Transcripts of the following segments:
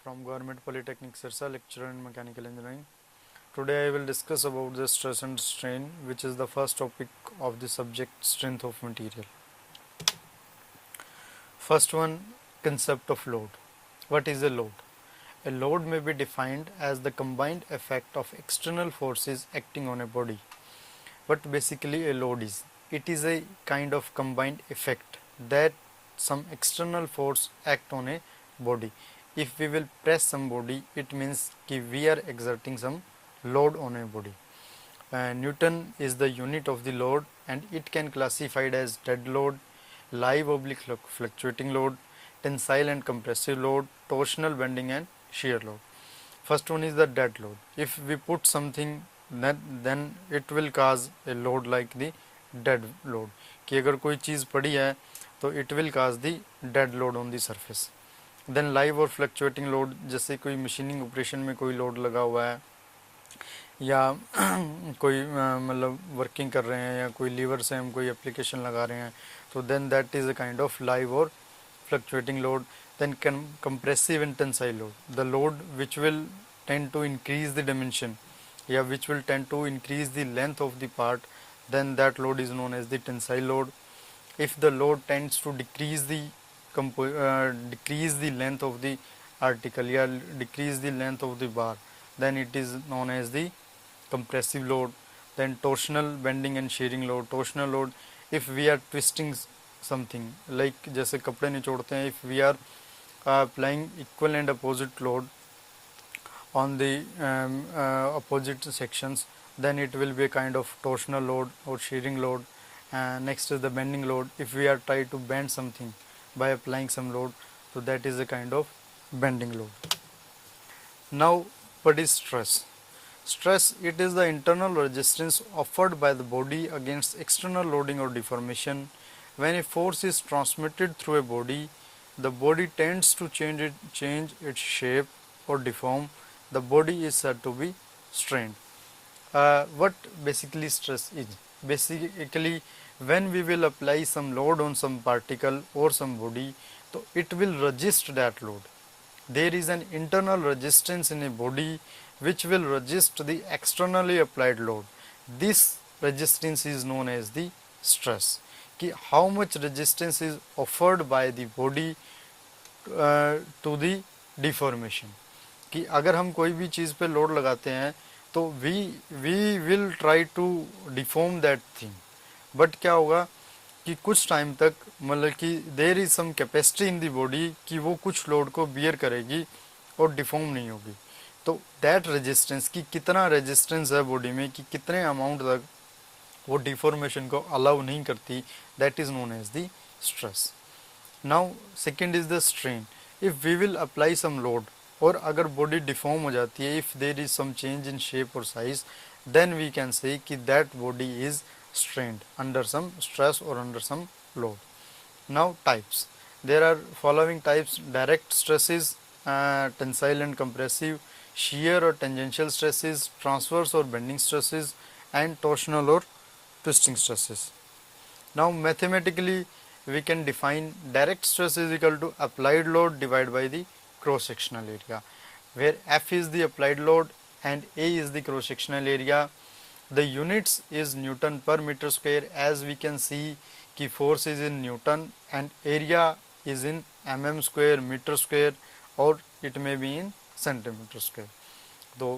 from Government Polytechnic Sirsa, lecturer in Mechanical Engineering. Today I will discuss about the stress and strain, which is the first topic of the subject strength of material. First one, concept of load. What is a load? A load may be defined as the combined effect of external forces acting on a body. What basically a load is? It is a kind of combined effect that some external force act on a body. If we will press some body, it means कि we are exerting some load on a body. Newton is the unit of the load, and it can classified as dead load, live oblique fluctuating load, tensile and compressive load, torsional bending and shear load. First one is the dead load. If we put something then it will cause a load like the dead load. कि अगर कोई चीज़ पड़ी है तो it will cause the dead load on the surface. Then live और fluctuating load, जैसे कोई machining operation में कोई लोड लगा हुआ है या कोई मतलब वर्किंग कर रहे हैं या कोई लीवर से हम कोई एप्लीकेशन लगा रहे हैं, तो then that is a kind of live और fluctuating load. Then compressive and tensile load, the load which will tend to increase the dimension, which will tend to increase the length of the part, then that load is known as the tensile load. If the load tends to decrease the length of the article, decrease the length of the bar, then it is known as the compressive load. Then torsional bending and shearing load. Torsional load, if we are twisting something, like जैसे कपड़े निचोड़ते हैं, if we are applying equal and opposite load on the opposite sections, then it will be a kind of torsional load or shearing load. Next is the bending load. If we are trying to bend something by applying some load, so that is a kind of bending load. Now, what is stress? Stress, it is the internal resistance offered by the body against external loading or deformation. When a force is transmitted through a body, the body tends to change its shape or deform. The body is said to be strained. What basically stress is? Basically, when we will apply some load on some particle or some body, so it will resist that load. There is an internal resistance in a body which will resist the externally applied load. This resistance is known as the stress. कि how much resistance is offered by the body to the deformation. कि अगर हम कोई भी चीज़ पे load लगाते हैं तो we will try to deform that thing, but क्या होगा कि कुछ टाइम तक मतलब कि there is some capacity in the body कि वो कुछ लोड को बियर करेगी और डिफॉर्म नहीं होगी. तो दैट रेजिस्टेंस कि कितना रेजिस्टेंस है बॉडी में, कि कितने अमाउंट तक वो डिफॉर्मेशन को अलाउ नहीं करती, that is known as the stress. Now second is the strain. If we will apply some load और अगर बॉडी डिफॉर्म हो जाती है, if there is some change in shape और size, then we can say कि that body is strained under some stress or under some load. Now types. There are following types: direct stresses, tensile and compressive, shear or tangential stresses, transverse or bending stresses, and torsional or twisting stresses. Now mathematically we can define direct stress is equal to applied load divided by the cross sectional area, where F is the applied load and A is the cross sectional area. The units is Newton per meter square. As we can see कि force is in Newton and area is in mm square, meter square, or it may be in centimeter square. So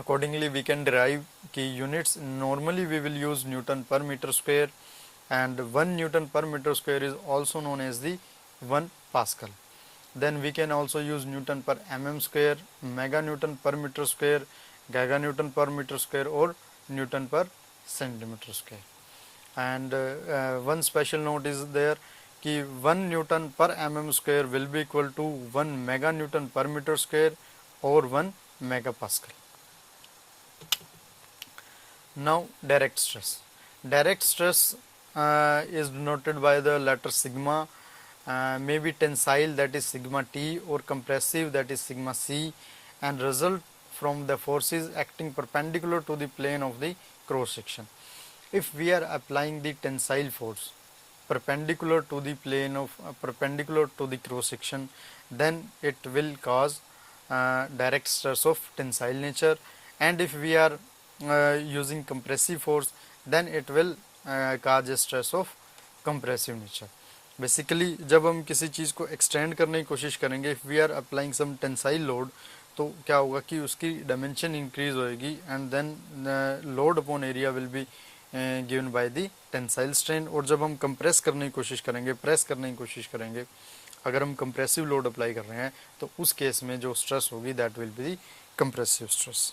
accordingly we can derive कि units, normally we will use Newton per meter square, and 1 Newton per meter square is also known as the 1 Pascal. Then we can also use Newton per mm square, mega Newton per meter square, giga Newton per meter square, or Newton per centimeter square. And one special note is there कि 1 Newton per mm square will be equal to 1 mega Newton per meter square or 1 megapascal. Now direct stress. Direct stress is denoted by the letter sigma, maybe tensile, that is sigma T, or compressive, that is sigma C, and result from the forces acting perpendicular to the plane of the cross section. If we are applying the tensile force perpendicular to the plane of perpendicular to the cross section, then it will cause direct stress of tensile nature, and if we are using compressive force, then it will cause a stress of compressive nature. Basically जब हम किसी चीज़ को extend करने की कोशिश करेंगे, if we are applying some tensile load, तो क्या होगा कि उसकी डायमेंशन इंक्रीज होएगी, and then load upon area will be given by the tensile strain. और जब हम कंप्रेस करने की कोशिश करेंगे, प्रेस करने की कोशिश करेंगे, अगर हम कंप्रेसिव लोड अप्लाई कर रहे हैं, तो उस केस में जो स्ट्रेस होगी that will be the compressive stress.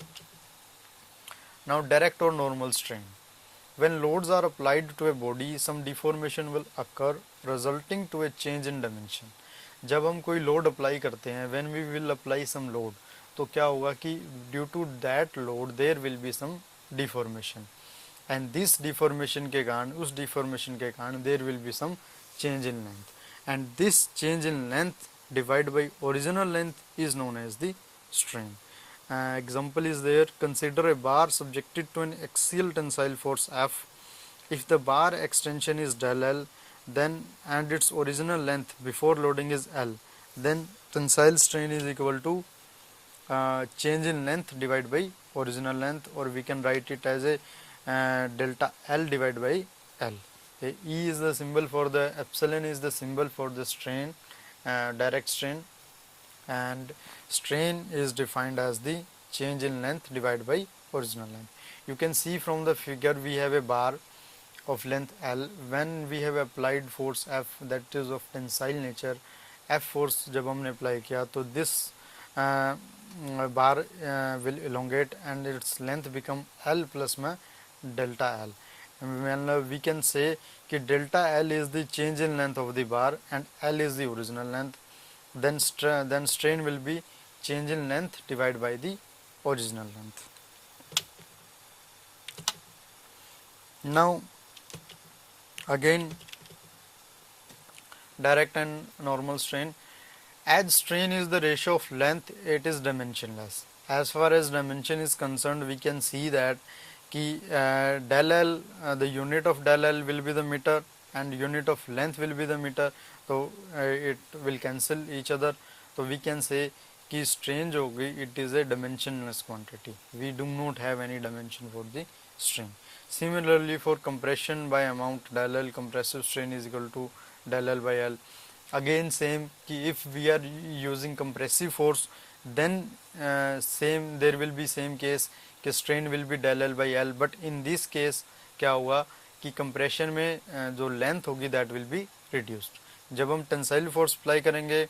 Now direct और normal strain. When loads are applied to a body, some deformation will occur resulting to a change in dimension. जब हम कोई लोड अप्लाई करते हैं, when we will apply some load, तो क्या होगा कि due to that load there will be some deformation, and this deformation के कारण, उस deformation के कारण there will be some change in length, and this change in length divided by original length is known as the strain. Example is there. Consider a bar subjected to an axial tensile force F. If the bar extension is del L, then and its original length before loading is L, then tensile strain is equal to change in length divided by original length, or we can write it as a delta L divided by L. E is the symbol for the, epsilon is the symbol for the strain, direct strain, and strain is defined as the change in length divided by original length. You can see from the figure we have a bar of length L. When we have applied force F, that is of tensile nature, F force जब हमने apply किया, तो this bar will elongate and its length become L plus में delta L. And we can say कि delta L is the change in length of the bar and L is the original length. Then strain will be change in length divided by the original length. Now again direct and normal strain. As strain is the ratio of length, it is dimensionless. As far as dimension is concerned, we can see that ki del L, the unit of del L will be the meter and unit of length will be the meter, so it will cancel each other. So we can say कि strain जो होगी, it is a dimensionless quantity. We do not have any dimension for the strain. Similarly, for compression by amount del L, compressive strain is equal to del L by L. Again same कि if we are using compressive force, then same there will be same case कि strain will be del L by L. But in this case क्या होगा कि compression में जो length होगी that will be reduced. जब हम tensile force apply करेंगे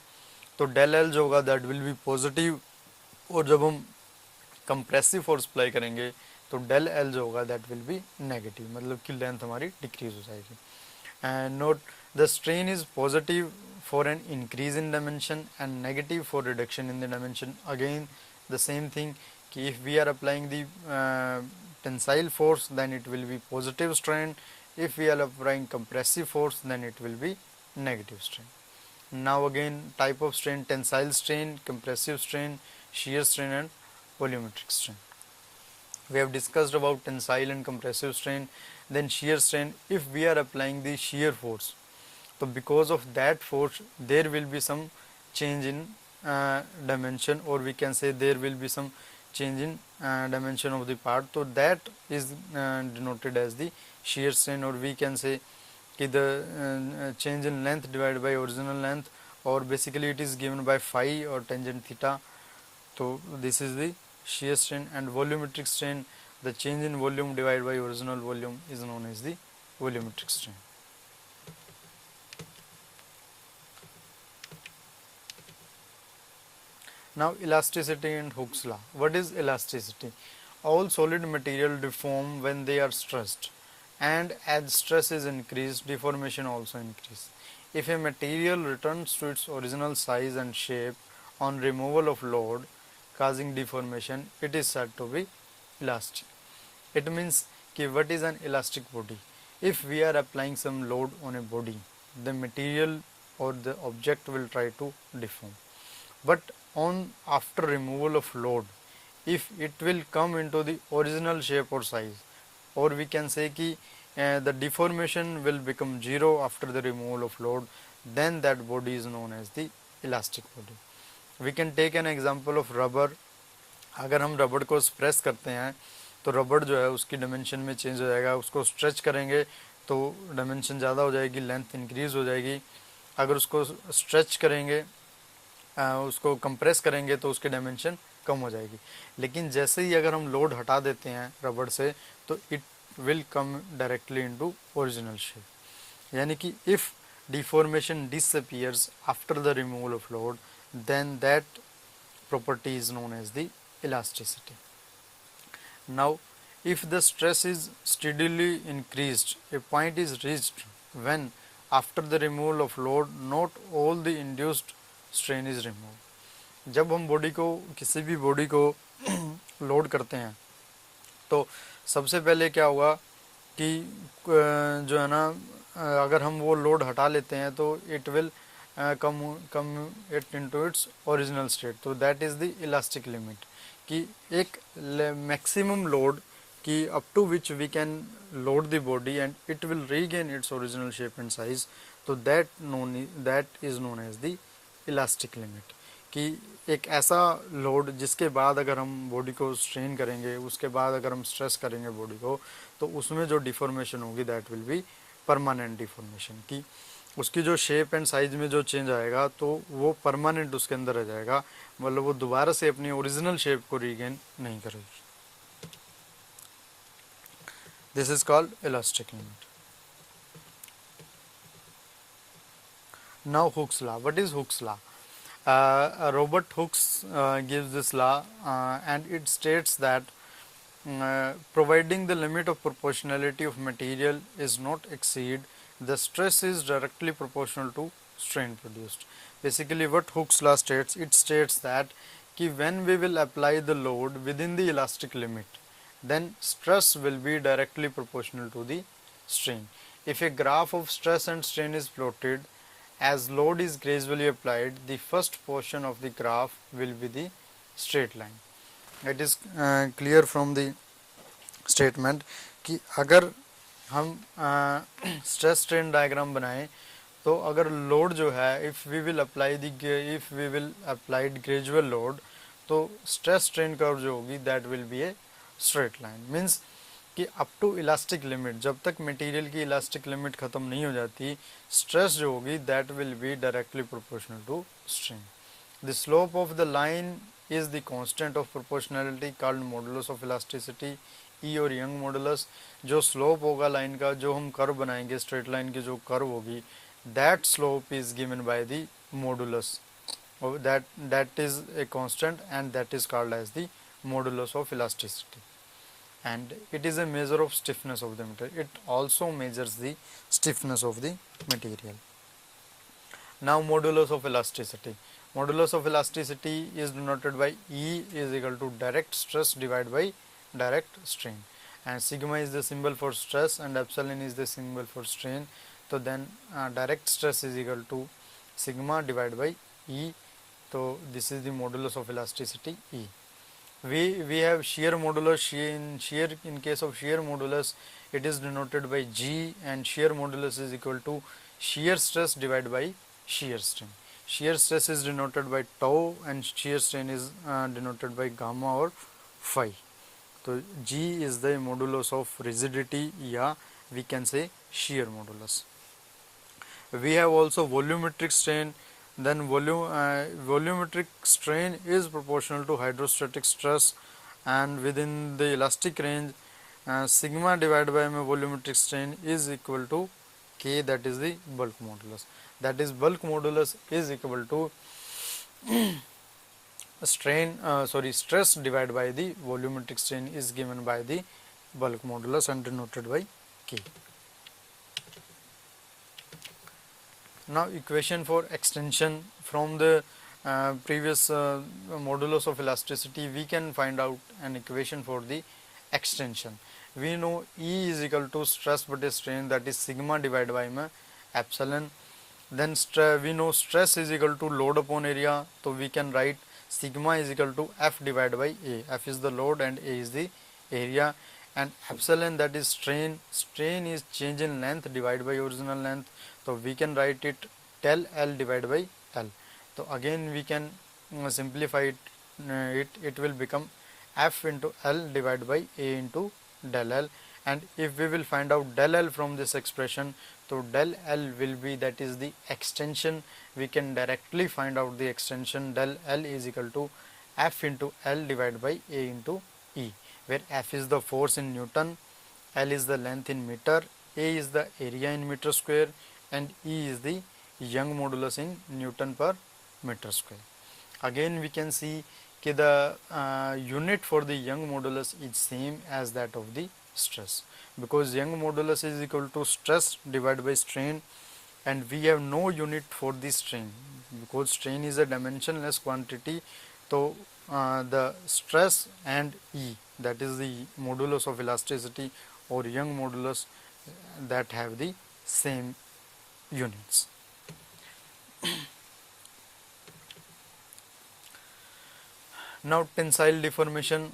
तो del L जो होगा that will be positive, और जब हम compressive force apply करेंगे तो del L जो होगा that will be negative, मतलब कि length हमारी decrease हो जाएगी. And note, the strain is positive for an increase in dimension and negative for reduction in the dimension. Again the same thing कि if we are applying the tensile force, then it will be positive strain. If we are applying compressive force, then it will be negative strain. Now again type of strain: tensile strain, compressive strain, shear strain and volumetric strain. We have discussed about tensile and compressive strain. Then shear strain, if we are applying the shear force, so because of that force there will be some change in dimension, or we can say there will be some change in dimension of the part, so that is denoted as the shear strain. Or we can say कि the change in length divided by original length, or basically it is given by phi or tangent theta. So this is the shear strain. And volumetric strain, the change in volume divided by original volume is known as the volumetric strain. Now elasticity and Hooke's law. What is elasticity? All solid material deform when they are stressed, and as stress is increased, deformation also increase. If a material returns to its original size and shape on removal of load causing deformation, it is said to be elastic. It means कि what is an elastic body? If we are applying some load on a body, the material or the object will try to deform. But on after removal of load, if it will come into the original shape or size, or we can say कि the deformation will become zero after the removal of load, then that body is known as the elastic body. We can take an example of rubber. अगर हम रबड़ को press करते हैं तो रबड़ जो है उसकी डायमेंशन में चेंज हो जाएगा, उसको स्ट्रेच करेंगे तो डायमेंशन ज़्यादा हो जाएगी, लेंथ इंक्रीज़ हो जाएगी। अगर उसको स्ट्रेच करेंगे, उसको कंप्रेस करेंगे तो उसकी डायमेंशन कम हो जाएगी। लेकिन जैसे ही अगर हम लोड हटा देते हैं रबड़ से तो it will come directly into original shape. यानी कि if deformation disappears after the removal of load, then that property is known as the elasticity. Now, if the stress is steadily increased, a point is reached when after the removal of load not all the induced strain is removed. जब हम body को, किसी भी body को load करते हैं तो सबसे पहले क्या होगा कि जो है ना, अगर हम वो लोड हटा लेते हैं तो it will come it into its original state. तो that is the elastic limit, कि एक मैक्सिमम लोड कि up to which we can load the body and it will regain its original shape and size. तो that is known as the elastic limit, कि एक ऐसा load जिसके बाद अगर हम बॉडी को स्ट्रेन करेंगे, उसके बाद अगर हम स्ट्रेस करेंगे बॉडी को, तो उसमें जो डिफॉर्मेशन होगी that will be permanent deformation, की उसकी जो शेप एंड साइज में जो चेंज आएगा तो वो परमानेंट उसके अंदर रह जाएगा, मतलब वो दोबारा से अपनी ओरिजिनल शेप को रीगेन नहीं करेगी। This is called elastic limit. Now Hooke's law. What is Hooke's law? Robert Hooks gives this law, and it states that providing the limit of proportionality of material is not exceed, the stress is directly proportional to strain produced. Basically what Hooks law states, it states that कि when we will apply the load within the elastic limit, then stress will be directly proportional to the strain. If a graph of stress and strain is plotted, as load is gradually applied, the first portion of the graph will be the straight line. It is clear from the statement कि अगर हम stress strain diagram बनाएं तो अगर load जो है, if we will applied gradual load, तो stress strain curve जो होगी that will be a straight line. Means कि अप टू इलास्टिक लिमिट, जब तक मटेरियल की इलास्टिक लिमिट ख़त्म नहीं हो जाती, स्ट्रेस जो होगी that will be directly proportional to strain. The slope of the line is the constant of proportionality called modulus of elasticity, E और यंग मॉडुलस। जो स्लोप होगा लाइन का, जो हम कर्व बनाएंगे स्ट्रेट लाइन की जो कर्व होगी, that slope is given by the modulus, that is a constant and that is called as the modulus of elasticity, and it is a measure of stiffness of the material. It also measures the stiffness of the material. Now modulus of elasticity. Modulus of elasticity is denoted by E is equal to direct stress divided by direct strain, and sigma is the symbol for stress and epsilon is the symbol for strain. So then direct stress is equal to sigma divided by E. So this is the modulus of elasticity E. We have shear modulus. In case of shear modulus, it is denoted by G, and shear modulus is equal to shear stress divided by shear strain. Shear stress is denoted by tau and shear strain is denoted by gamma or phi. So G is the modulus of rigidity, या we can say shear modulus. We have also volumetric strain. Then volumetric strain is proportional to hydrostatic stress, and within the elastic range, sigma divided by volumetric strain is equal to K, that is the bulk modulus. That is bulk modulus is equal to stress divided by the volumetric strain is given by the bulk modulus and denoted by K. Now equation for extension from the previous modulus of elasticity, we can find out an equation for the extension. We know E is equal to stress by strain, that is sigma divided by epsilon. Then we know stress is equal to load upon area, so we can write sigma is equal to F divided by A. F is the load and A is the area, and epsilon, that is strain. Strain is change in length divided by original length, so we can write it del L divided by L. So again we can simplify it will become F into L divided by A into del L, and if we will find out del L from this expression, so del L will be, that is the extension. We can directly find out the extension. Del L is equal to F into L divided by A into E, where F is the force in Newton, L is the length in meter, A is the area in meter square, and E is the Young modulus in Newton per meter square. Again we can see the unit for the Young modulus is same as that of the stress, because Young modulus is equal to stress divided by strain, and we have no unit for the strain because strain is a dimensionless quantity. So the stress and E, that is the modulus of elasticity or Young modulus, that have the same units. Now tensile deformation.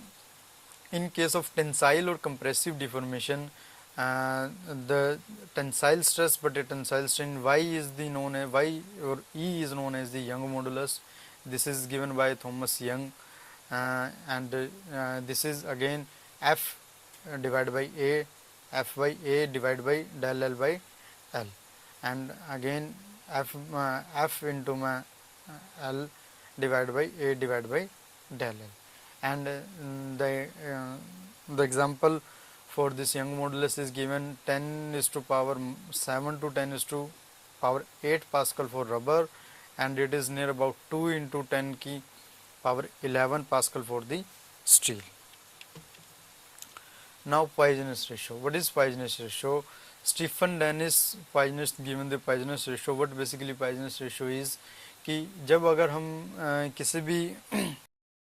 In case of tensile or compressive deformation, the tensile stress but a tensile strain, Y is the known as Y, or E is known as the Young modulus. This is given by Thomas Young, and this is again F divided by A, F by A divided by del L by L, and again F into L divided by A divided by del L. And the example for this Young modulus is given 10 is to power 7 to 10 is to power 8 Pascal for rubber, and it is near about 2 into 10 की power 11 Pascal for the steel. Now Poisson ratio. What is Poisson ratio? Stephen Dennis Poisson given the Poisson ratio. What basically Poisson ratio is कि जब अगर हम किसी भी